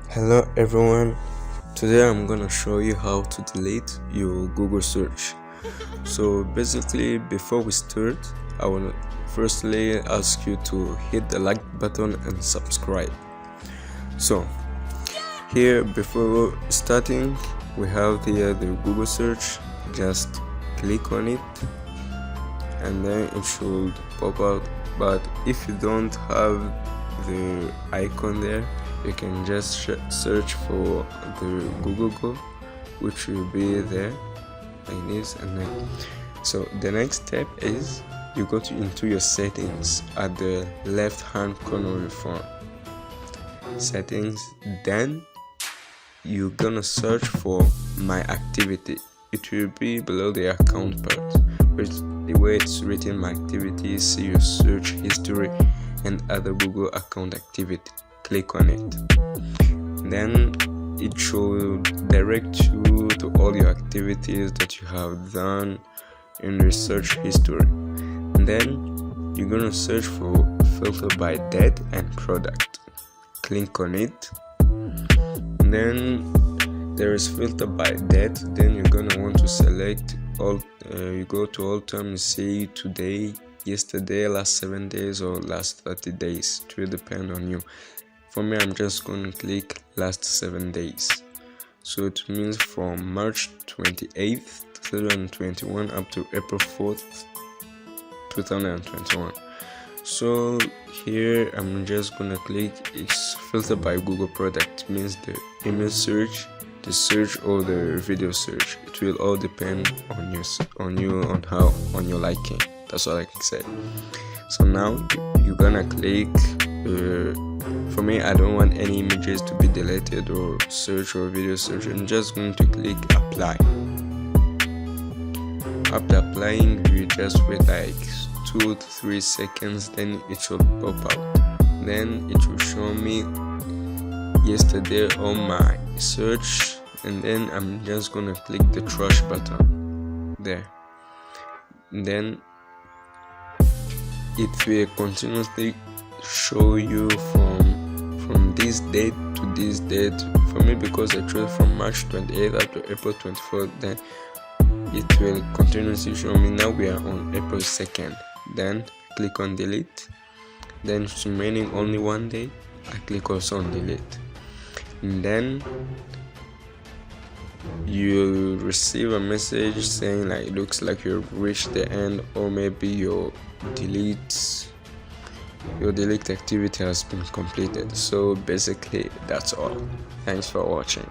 Hello everyone, today I'm gonna show you how to delete your Google search. So basically, before we start, I will firstly ask you to hit the like button and subscribe. So here, before starting, we have here the Google search. Just click on it and then it should pop out. But if you don't have the icon there, you can just search for the Google Go, which will be there like this. And then so the next step is you go into your settings at the left hand corner of your phone, settings, then you're gonna search for my activity. It will be below the account part, which the way it's written, my activity, see your search history and other Google account activity. Click on it, then it should direct you to all your activities that you have done in the search history. And then you're gonna search for filter by date and product. Click on it, and then there is filter by date. Then you're gonna want to select all. You go to all time, say today, yesterday, last 7 days, or last 30 days. It will depend on you. For me, I'm just going to click last 7 days. So it means from March 28th 2021 up to April 4th 2021. So here I'm just gonna click it's filtered by Google product. It means the image search, the search, or the video search. It will all depend on your liking. That's all I can say. So now you're gonna click for me, I don't want any images to be deleted or search or video search. I'm just going to click apply. After applying, you just wait like 2 to 3 seconds, then it should pop out. Then it will show me yesterday on my search, and then I'm just gonna click the trash button there. And then it will continuously show you from this date to this date. For me, because I chose from March 28th up to April 24th, then it will continuously show me. Now we are on April 2nd. Then click on delete. Then it's remaining only 1 day. I click also on delete, and then you receive a message saying like, it looks like you've reached the end, or maybe your delete activity has been completed. So basically that's all. Thanks for watching.